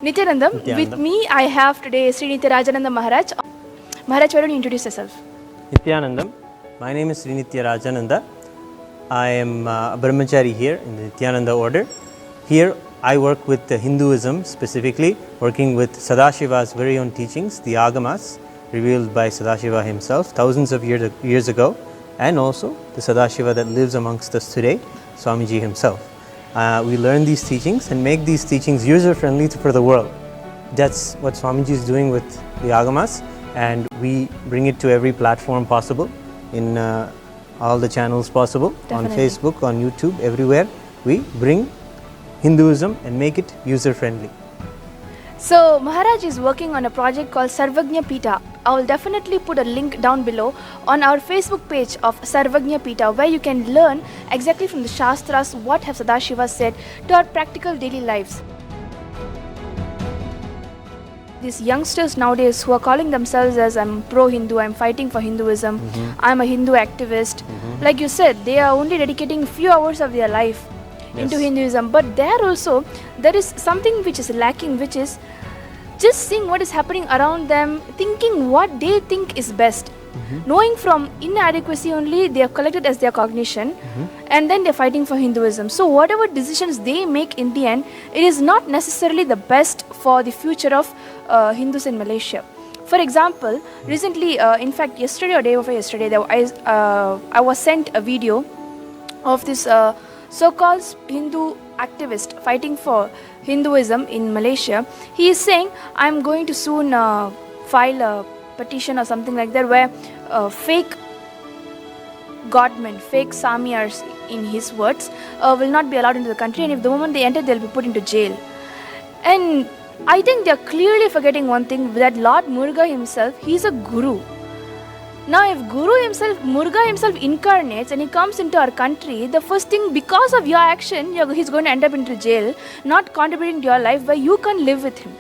Nithyanandam. With me I have today Sri Nithyanandam Maharaj. Maharaj, why don't you introduce yourself? Nithyanandam. My name is Sri Nithyananda. I am a brahmachari here in the Nithyananda order. Here I work with Hinduism, specifically working with Sadashiva's very own teachings, the Agamas, revealed by Sadashiva himself thousands of years ago, and also the Sadashiva that lives amongst us today, Swamiji himself. We learn these teachings and make these teachings user-friendly for the world. That's what Swamiji is doing with the Agamas, and we bring it to every platform possible, in all the channels possible, Definitely. On Facebook, on YouTube, everywhere. We bring Hinduism and make it user-friendly. So Maharaj is working on a project called Sarvagnya Pita. I will definitely put a link down below on our Facebook page of Sarvagnya Pita, where you can learn exactly from the Shastras what have Sadashiva said to our practical daily lives. These youngsters nowadays who are calling themselves as I'm pro-Hindu, I'm fighting for Hinduism, I'm a Hindu activist. Like you said, they are only dedicating few hours of their life into Hinduism. But there is something which is lacking, which is just seeing what is happening around them, thinking what they think is best. Knowing from inadequacy only, they are collected as their cognition, and then they're fighting for Hinduism. So whatever decisions they make in the end, it is not necessarily the best for the future of Hindus in Malaysia. For example, recently, in fact yesterday or day before yesterday, I was sent a video of this so-called Hindu activist fighting for Hinduism in Malaysia. He is saying, I'm going to soon file a petition or something like that, where fake godmen, fake samiyars in his words, will not be allowed into the country, and if the moment they enter, they'll be put into jail. And I think they're clearly forgetting one thing, that Lord Muruga himself, he's a guru. Now if Muruga himself incarnates and he comes into our country, the first thing, because of your action, he's going to end up into jail, not contributing to your life, where you can live with him.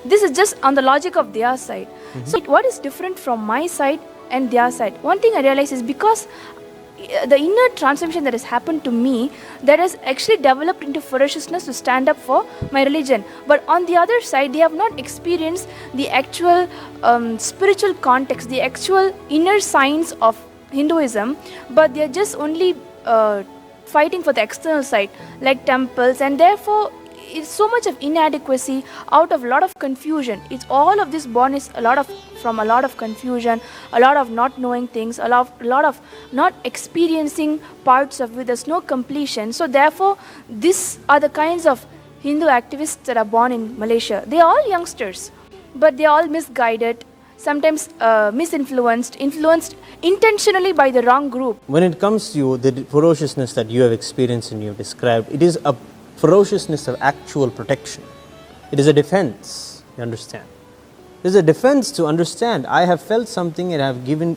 This is just on the logic of their side. So what is different from my side and their side? One thing I realize is, because the inner transformation that has happened to me, that has actually developed into ferociousness to stand up for my religion. But on the other side, they have not experienced the actual spiritual context, the actual inner science of Hinduism, but they are just only fighting for the external side, like temples, and therefore it's so much of inadequacy out of a lot of confusion. It's all of this born is from a lot of confusion, a lot of not knowing things, a lot of not experiencing parts of it. There's no completion. So therefore, these are the kinds of Hindu activists that are born in Malaysia. They are all youngsters, but they are all misguided, sometimes influenced intentionally by the wrong group. When it comes to the ferociousness that you have experienced and you have described, it is a ferociousness of actual protection. It is a defense, you understand. It is a defense to understand, I have felt something and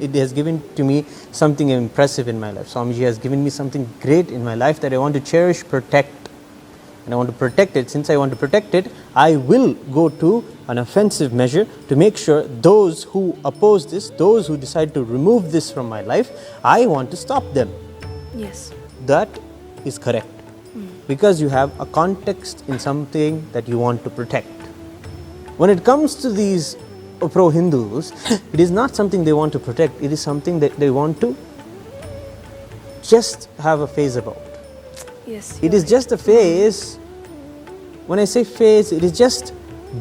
it has given to me something impressive in my life. Swamiji has given me something great in my life that I want to cherish, protect. And I want to protect it. Since I want to protect it, I will go to an offensive measure to make sure those who oppose this, those who decide to remove this from my life, I want to stop them. Yes. That is correct. Because you have a context in something that you want to protect. When it comes to these pro-Hindus, it is not something they want to protect, it is something that they want to just have a phase about. Yes. It is just a phase. When I say phase, it is just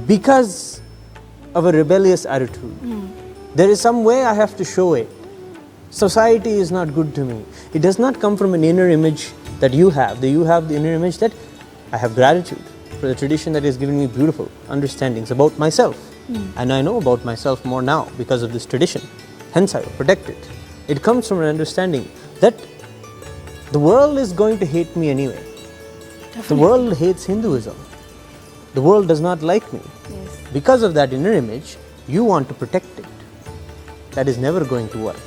because of a rebellious attitude. There is some way I have to show it. Society is not good to me. It does not come from an inner image that you have. You have the inner image that I have gratitude for the tradition that has given me beautiful understandings about myself. And I know about myself more now because of this tradition. Hence I will protect it. It comes from an understanding that the world is going to hate me anyway. Definitely. The world hates Hinduism. The world does not like me. Yes. Because of that inner image, you want to protect it. That is never going to work.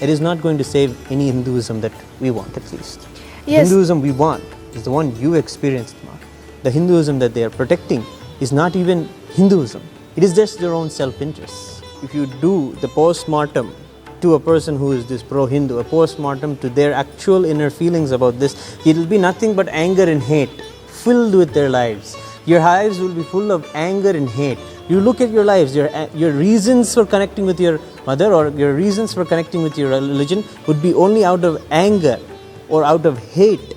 It is not going to save any Hinduism that we want, at least. Yes. Hinduism we want is the one you experienced, Mark. The Hinduism that they are protecting is not even Hinduism. It is just their own self-interest. If you do the post-mortem to a person who is this pro-Hindu, a post-mortem to their actual inner feelings about this, it will be nothing but anger and hate filled with their lives, Your lives will be full of anger and hate. You look at your lives, your reasons for connecting with your mother or your reasons for connecting with your religion would be only out of anger or out of hate.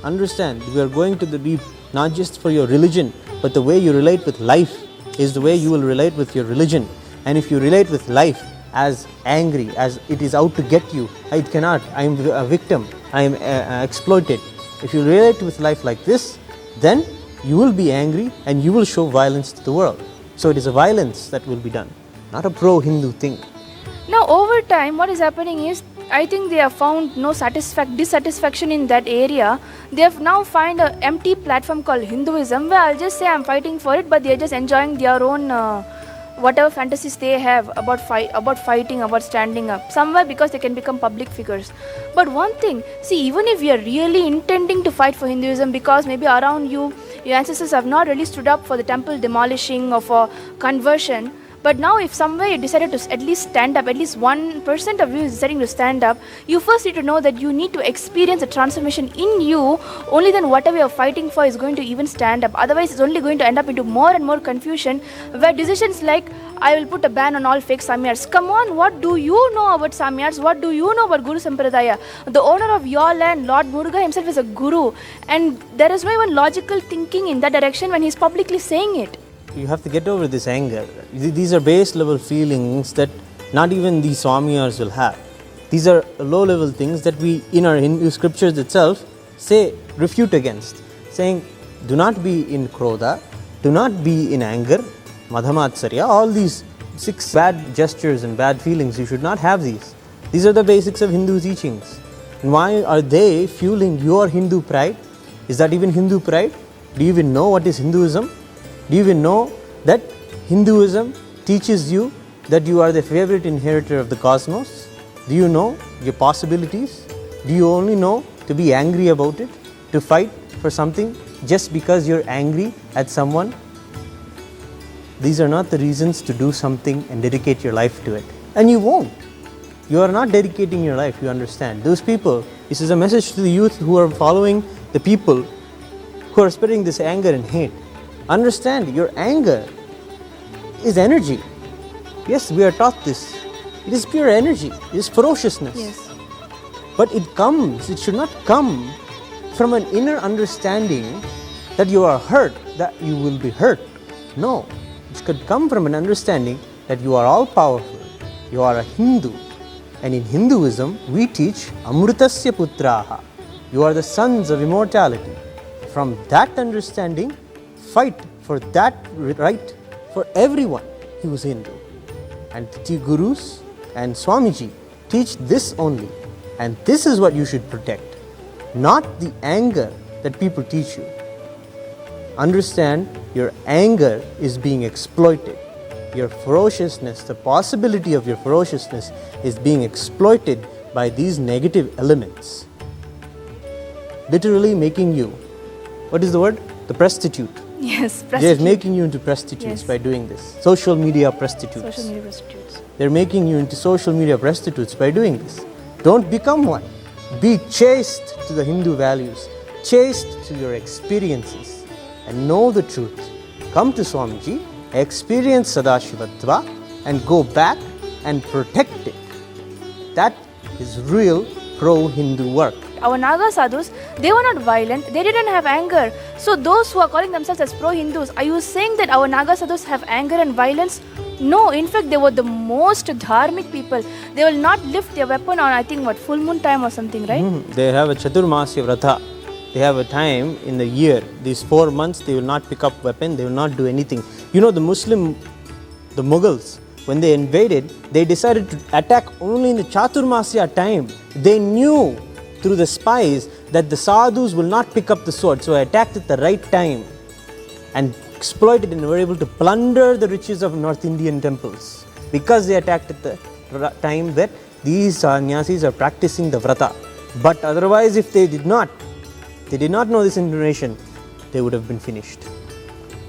Understand, we are going to the deep, not just for your religion, but the way you relate with life is the way you will relate with your religion. And if you relate with life as angry, as it is out to get you, it cannot, I am a victim, I am exploited. If you relate with life like this, then you will be angry and you will show violence to the world. So it is a violence that will be done, not a pro-Hindu thing. Now over time what is happening is, I think they have found no dissatisfaction in that area. They have now find an empty platform called Hinduism, where I'll just say I'm fighting for it, but they're just enjoying their own whatever fantasies they have about fighting, about standing up somewhere, because they can become public figures. But one thing, see, even if you are really intending to fight for Hinduism, because maybe around you your ancestors have not really stood up for the temple demolishing or for conversion, but now if somewhere you decided to at least stand up, at least 1% of you is deciding to stand up, you first need to know that you need to experience a transformation in you. Only then whatever you're fighting for is going to even stand up. Otherwise it's only going to end up into more and more confusion, where decisions like, I will put a ban on all fake Samyars. Come on, what do you know about Samyars? What do you know about Guru Sampradaya? The owner of your land, Lord Muruga himself, is a guru, and there is no even logical thinking in that direction when he's publicly saying it. You have to get over this anger. These are base level feelings that not even the Swamiyars will have. These are low level things that we in our Hindu scriptures itself say, refute against, saying do not be in krodha, do not be in anger, madhamatsarya, all these 6 bad gestures and bad feelings, you should not have these. These are the basics of Hindu teachings. And why are they fueling your Hindu pride? Is that even Hindu pride? Do you even know what is Hinduism? Do you even know that Hinduism teaches you that you are the favorite inheritor of the cosmos? Do you know your possibilities? Do you only know to be angry about it, to fight for something just because you're angry at someone? These are not the reasons to do something and dedicate your life to it. And you won't. You are not dedicating your life, you understand. Those people, this is a message to the youth who are following the people who are spreading this anger and hate. Understand, your anger is energy. Yes, we are taught this. It is pure energy. It is ferociousness. Yes. But it should not come from an inner understanding that you are hurt, that you will be hurt. No, it could come from an understanding that you are all powerful. You are a Hindu. And in Hinduism, we teach Amrutasya Putraha. You are the sons of immortality. From that understanding, fight for that right for everyone who is Hindu. And the Gurus and Swamiji teach this only. And this is what you should protect, not the anger that people teach you. Understand, your anger is being exploited. Your ferociousness, the possibility of your ferociousness is being exploited by these negative elements. Literally making you, what is the word? The prostitute. Yes, They're making you into prostitutes by doing this. Social media prostitutes. Social media prostitutes. They're making you into social media prostitutes by doing this. Don't become one. Be chaste to the Hindu values, chaste to your experiences, and know the truth. Come to Swamiji, experience Sadashivatva, and go back and protect it. That is real pro-Hindu work. Our Naga sadhus, they were not violent, they didn't have anger. So those who are calling themselves as pro-Hindus, are you saying that our Naga sadhus have anger and violence? No, in fact they were the most dharmic people. They will not lift their weapon on, I think, full moon time or something, right? They have a Chaturmasya Vrata. They have a time in the year, these 4 months, they will not pick up weapon, they will not do anything. You know, the Mughals, when they invaded, they decided to attack only in the Chaturmasya time. They knew through the spies that the sadhus will not pick up the sword, so I attacked at the right time and exploited and were able to plunder the riches of North Indian temples because they attacked at the time that these sannyasis are practicing the vrata. But otherwise, if they did not know this information, they would have been finished.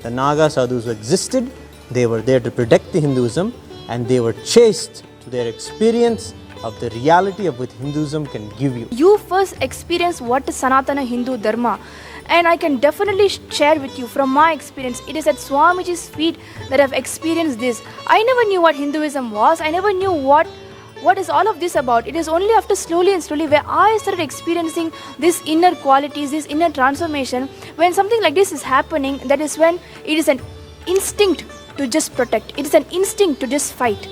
The Naga sadhus who existed, they were there to protect the Hinduism, and they were chaste to their experience of the reality of what Hinduism can give you. You first experience what is Sanatana Hindu Dharma. And I can definitely share with you from my experience. It is at Swamiji's feet that I've experienced this. I never knew what Hinduism was. I never knew what is all of this about. It is only after slowly and slowly where I started experiencing these inner qualities, this inner transformation. When something like this is happening, that is when it is an instinct to just protect. It is an instinct to just fight.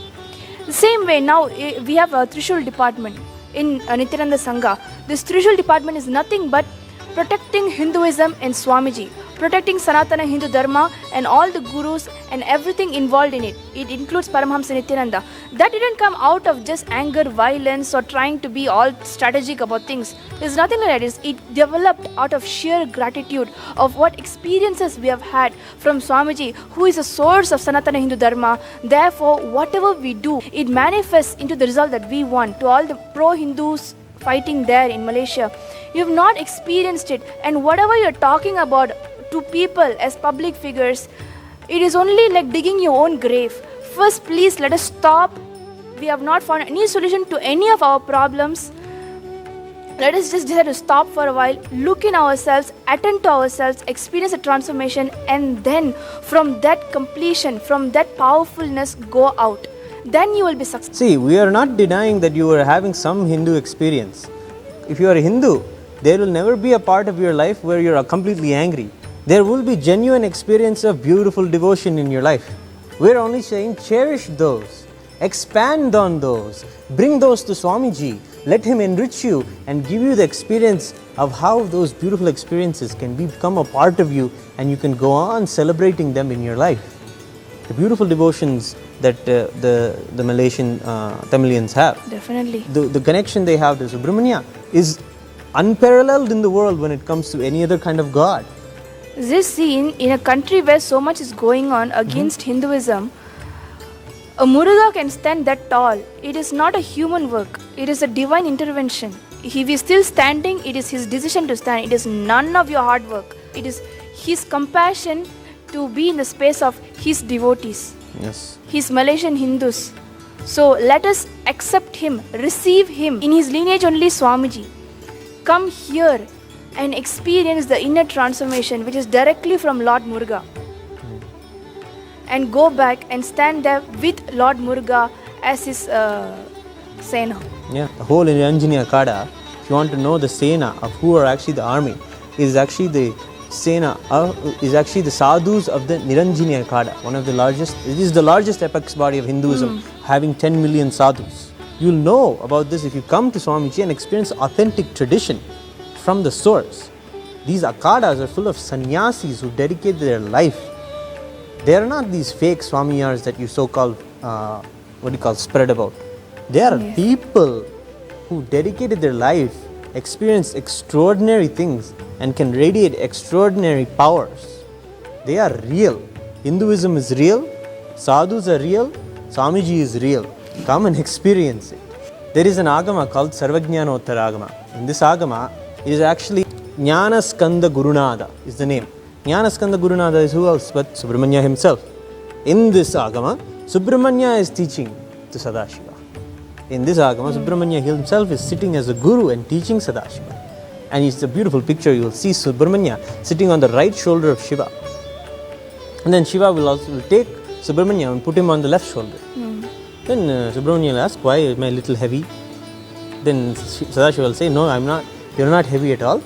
The same way now we have a Trishul department in Nithyananda Sangha. This Trishul department is nothing but protecting Hinduism and Swamiji, protecting Sanatana Hindu Dharma and all the gurus and everything involved in it. It includes Paramahamsa Nithyananda. That didn't come out of just anger, violence, or trying to be all strategic about things. There's nothing like that. It developed out of sheer gratitude of what experiences we have had from Swamiji, who is the source of Sanatana Hindu Dharma. Therefore, whatever we do, it manifests into the result that we want. To all the pro-Hindus fighting there in Malaysia, you've not experienced it, and whatever you're talking about to people as public figures, it is only like digging your own grave. First, please let us stop. We have not found any solution to any of our problems. Let us just decide to stop for a while, look in ourselves, attend to ourselves, experience a transformation, and then from that completion, from that powerfulness, go out. Then you will be successful. See, we are not denying that you are having some Hindu experience. If you are a Hindu, there will never be a part of your life where you are completely angry. There will be genuine experience of beautiful devotion in your life. We are only saying cherish those, expand on those, bring those to Swamiji, let him enrich you and give you the experience of how those beautiful experiences can become a part of you, and you can go on celebrating them in your life. The beautiful devotions that the Malaysian Tamilians have. Definitely. The connection they have to Subramanya is unparalleled in the world when it comes to any other kind of God. This scene in a country where so much is going on against Hinduism, a Muruga can stand that tall. It is not a human work. It is a divine intervention. If he is still standing, it is his decision to stand. It is none of your hard work. It is his compassion to be in the space of his devotees. Yes. His Malaysian Hindus. So let us accept him, receive him. In his lineage only Swamiji. Come here and experience the inner transformation which is directly from Lord Muruga. And go back and stand there with Lord Muruga as his Sena. Yeah, the whole Niranjini Akada, if you want to know the Sena of who are actually the army, is actually the Sena is actually the sadhus of the Niranjini Akada, one of the largest. It is the largest apex body of Hinduism, having 10 million sadhus. You'll know about this if you come to Swamiji and experience authentic tradition from the source. These akadas are full of sannyasis who dedicate their life. They are not these fake Swamiyars that you so-called, spread about. They are people who dedicated their life, experienced extraordinary things, and can radiate extraordinary powers. They are real. Hinduism is real, sadhus are real, Swamiji is real. Come and experience it. There is an agama called Sarvajnanottara agama. In this agama, it is actually Jnana Skanda Gurunada is the name. Jnana Skanda Gurunada is who else but Subramanya himself. In this agama, Subramanya is teaching to Sadashiva. In this agama, Subramanya himself is sitting as a guru and teaching Sadashiva. And it's a beautiful picture. You will see Subramanya sitting on the right shoulder of Shiva. And then Shiva will take Subramanya and put him on the left shoulder. Then Subramanya will ask, why am I a little heavy? Then Sadashiva will say, no, I'm not. You're not heavy at all.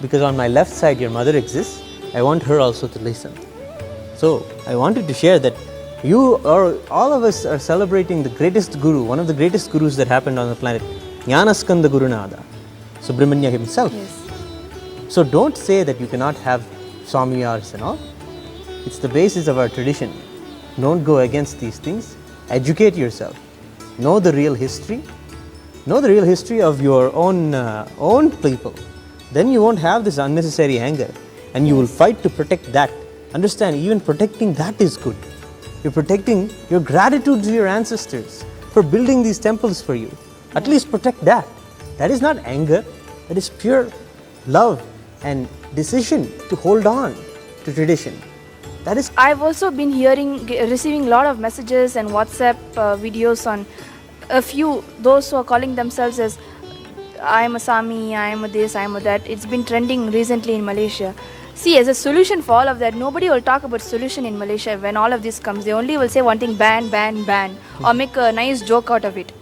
Because on my left side, your mother exists. I want her also to listen. So I wanted to share that all of us are celebrating the greatest guru, one of the greatest gurus that happened on the planet, Jnanaskanda Gurunada, Subramanya himself. Yes. So don't say that you cannot have Swamiyars and all. It's the basis of our tradition. Don't go against these things. Educate yourself. Know the real history. Know the real history of your own people. Then you won't have this unnecessary anger. And you will fight to protect that. Understand, even protecting that is good. You're protecting your gratitude to your ancestors for building these temples for you. At least protect that. That is not anger. That is pure love and decision to hold on to tradition. That is. I've also been receiving a lot of messages and WhatsApp videos on a few, those who are calling themselves as I am a Sami, I am a this, I am a that. It's been trending recently in Malaysia. See, as a solution for all of that, nobody will talk about solution in Malaysia when all of this comes. They only will say one thing, ban, ban, ban, or make a nice joke out of it.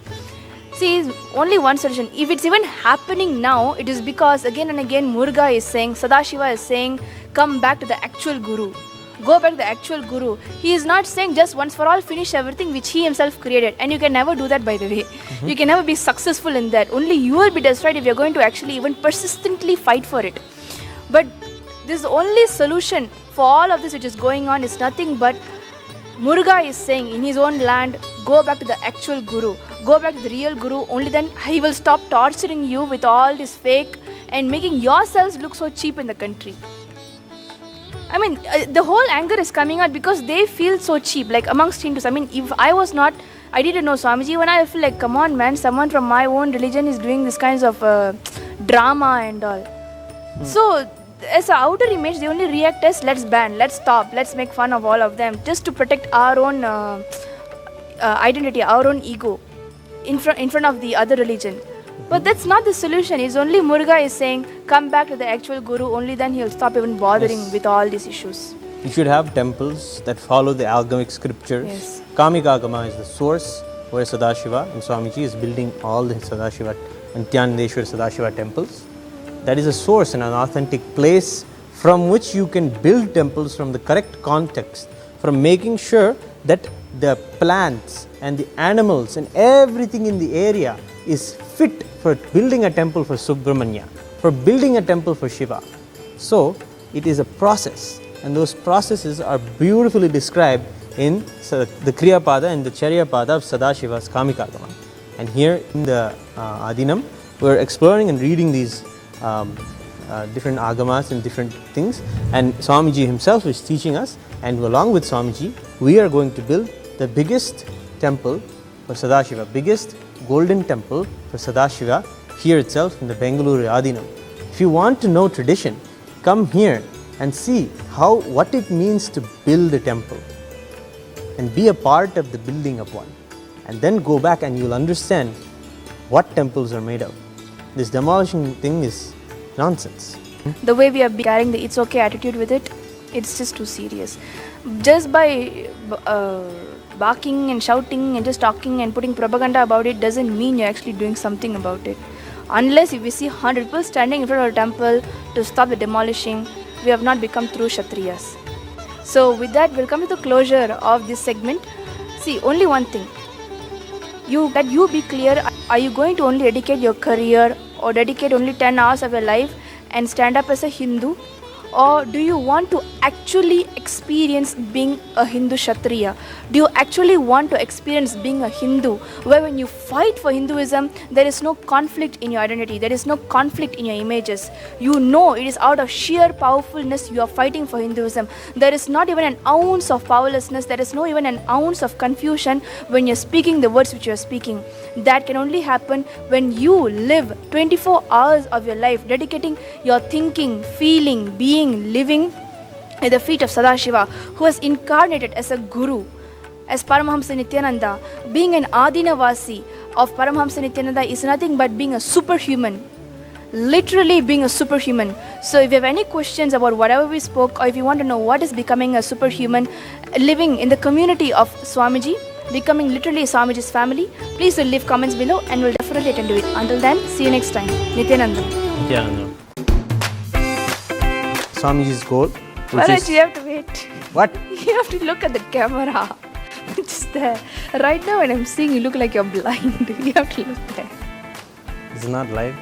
See, only one solution. If it's even happening now, it is because again and again Muruga is saying, Sadashiva is saying, come back to the actual Guru. Go back to the actual Guru. He is not saying just once for all finish everything which he himself created. And you can never do that, by the way. You can never be successful in that. Only you will be destroyed if you're going to actually even persistently fight for it. But this only solution for all of this which is going on is nothing but Muruga is saying in his own land, go back to the actual Guru. Go back to the real Guru. Only then he will stop torturing you with all this fake and making yourselves look so cheap in the country. I mean, the whole anger is coming out because they feel so cheap, like amongst Hindus. I mean, if I was not, I didn't know Swamiji, when I feel like, come on man, someone from my own religion is doing this kinds of drama and all. So, as an outer image, they only react as, let's ban, let's stop, let's make fun of all of them, just to protect our own identity, our own ego in front of the other religion. But that's not the solution. It's only Muruga is saying, come back to the actual Guru, only then he'll stop even bothering with all these issues. You should have temples that follow the alchemic scriptures. Yes. Kamika Agama is the source where Sadashiva and Swamiji is building all the Sadashiva and Nithyanandeshwar Sadashiva temples. That is a source and an authentic place from which you can build temples from the correct context, from making sure that the plants and the animals and everything in the area is fit for building a temple for Subramanyam, for building a temple for Shiva. So, it is a process, and those processes are beautifully described in the Kriya Pada and the Charya Pada of Sadashiva's Kamika Agama. And here in the Adinam, we are exploring and reading these different agamas and different things, and Swamiji himself is teaching us, and along with Swamiji, we are going to build the biggest temple for Sadashiva, biggest golden temple for Sadashiva here itself in the Bengaluru Adinam. If you want to know tradition, come here and see what it means to build a temple and be a part of the building of one, and then go back and you'll understand what temples are made of. This demolishing thing is nonsense. The way we are carrying the it's okay attitude with it, it's just too serious. Just by barking and shouting and just talking and putting propaganda about it doesn't mean you're actually doing something about it. Unless if we see 100 people standing in front of a temple to stop the demolishing, we have not become true Kshatriyas. So with that, we'll come to the closure of this segment. See, only one thing. That you be clear, are you going to only dedicate your career or dedicate only 10 hours of your life and stand up as a Hindu? Or do you want to actually experience being a Hindu Kshatriya? Do you actually want to experience being a Hindu, where when you fight for Hinduism, there is no conflict in your identity, there is no conflict in your images. You know it is out of sheer powerfulness you are fighting for Hinduism. There is not even an ounce of powerlessness, there is no even an ounce of confusion when you are speaking the words which you are speaking. That can only happen when you live 24 hours of your life dedicating your thinking, feeling, being, living at the feet of Sadashiva, who has incarnated as a Guru, as Paramahamsa Nithyananda. Being an Adinavasi of Paramahamsa Nithyananda is nothing but being a superhuman. Literally being a superhuman. So if you have any questions about whatever we spoke, or if you want to know what is becoming a superhuman, living in the community of Swamiji, becoming literally Swamiji's family, please do leave comments below and we'll definitely attend to it. Until then, see you next time. Nithyanandam. Nithyanandam. Swamiji's goal. Maharaj, you have to wait. What? You have to look at the camera, which is there. Right now when I'm seeing you look like you're blind. You have to look there. It's not live.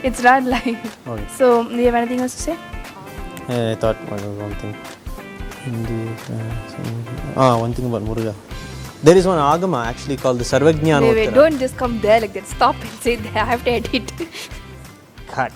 It's not live. Okay. So, do you have anything else to say? I thought one thing. One thing about Muruga. There is one agama actually called the Sarvajnanottara. Wait, don't just come there like that. Stop and say that. I have to edit. Cut.